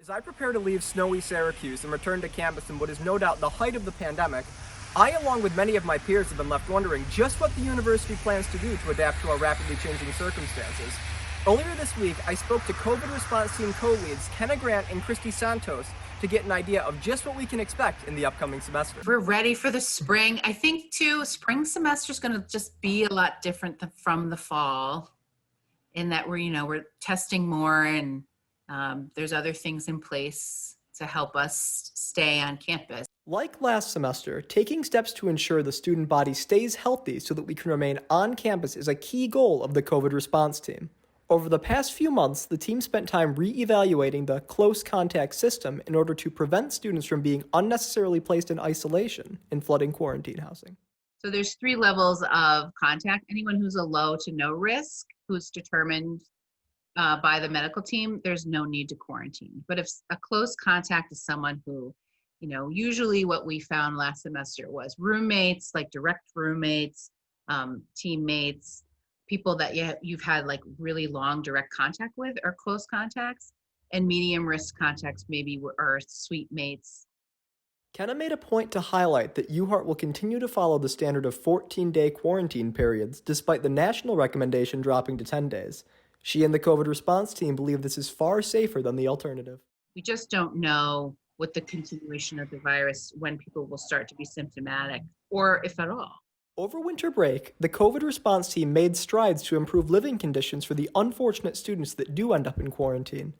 As I prepare to leave snowy Syracuse and return to campus in what is no doubt the height of the pandemic, I, along with many of my peers, have been left wondering just what the university plans to do to adapt to our rapidly changing circumstances. Earlier this week, I spoke to COVID response team co-leads Kenna Grant and Christy Santos to get an idea of just what we can expect in the upcoming semester. We're ready for the spring. I think too, spring semester is going to just be a lot different from the fall in that we're testing more and there's other things in place to help us stay on campus. Like last semester, taking steps to ensure the student body stays healthy so that we can remain on campus is a key goal of the COVID response team. Over the past few months, the team spent time re-evaluating the close contact system in order to prevent students from being unnecessarily placed in isolation in flooding quarantine housing. So there's 3 levels of contact. Anyone who's a low to no risk, who's determined by the medical team, there's no need to quarantine. But if a close contact is someone who, usually what we found last semester was roommates, like direct roommates, teammates, people that you've had like really long direct contact with are close contacts, and medium risk contacts maybe are suite mates. Kenna made a point to highlight that Uhart will continue to follow the standard of 14-day quarantine periods despite the national recommendation dropping to 10 days. She and the COVID response team believe this is far safer than the alternative. We just don't know with the continuation of the virus when people will start to be symptomatic, or if at all. Over winter break, the COVID response team made strides to improve living conditions for the unfortunate students that do end up in quarantine.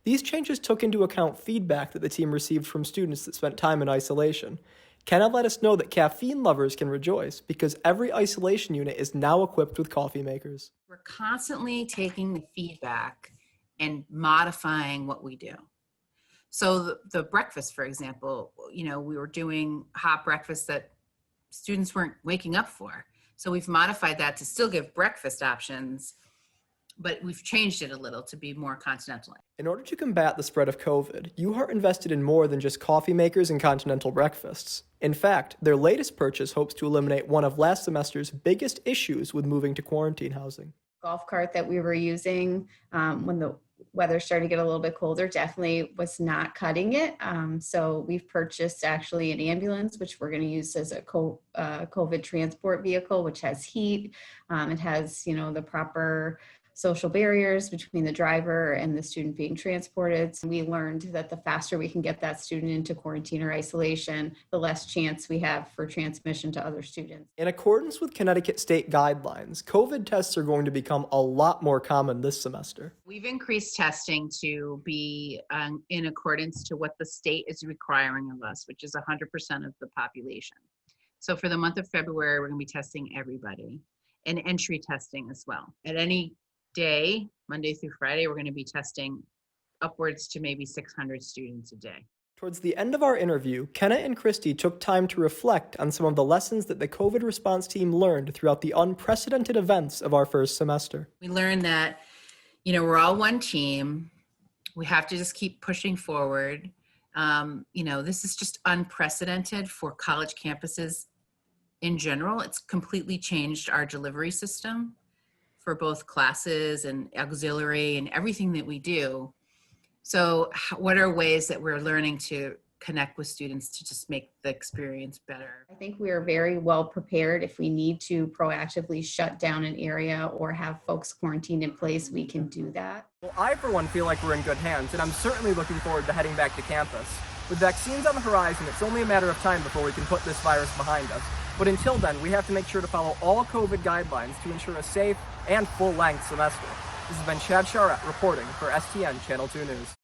These changes took into account feedback that the team received from students that spent time in isolation. Kenna let us know that caffeine lovers can rejoice because every isolation unit is now equipped with coffee makers. We're constantly taking the feedback and modifying what we do. So the breakfast, for example, we were doing hot breakfast that students weren't waking up for. So we've modified that to still give breakfast options, but we've changed it a little to be more continental. In order to combat the spread of COVID, Uhart invested in more than just coffee makers and continental breakfasts. In fact, their latest purchase hopes to eliminate one of last semester's biggest issues with moving to quarantine housing. Golf cart that we were using when the weather started to get a little bit colder definitely was not cutting it. So we've purchased actually an ambulance, which we're going to use as a COVID transport vehicle, which has heat. It has, the proper social barriers between the driver and the student being transported. So we learned that the faster we can get that student into quarantine or isolation, the less chance we have for transmission to other students. In accordance with Connecticut state guidelines, COVID tests are going to become a lot more common this semester. We've increased testing to be in accordance to what the state is requiring of us, which is 100% of the population. So for the month of February, we're going to be testing everybody and entry testing as well. At any day, Monday through Friday, we're going to be testing upwards to maybe 600 students a day. Towards the end of our interview, Kenna and Christy took time to reflect on some of the lessons that the COVID response team learned throughout the unprecedented events of our first semester. We learned that, we're all one team. We have to just keep pushing forward. This is just unprecedented for college campuses in general. It's completely changed our delivery system for both classes and auxiliary and everything that we do. So what are ways that we're learning to connect with students to just make the experience better? I think we are very well prepared. If we need to proactively shut down an area or have folks quarantined in place, we can do that. Well, I, for one, feel like we're in good hands, and I'm certainly looking forward to heading back to campus. With vaccines on the horizon, it's only a matter of time before we can put this virus behind us. But until then, we have to make sure to follow all COVID guidelines to ensure a safe and full-length semester. This has been Charette reporting for STN Channel 2 News.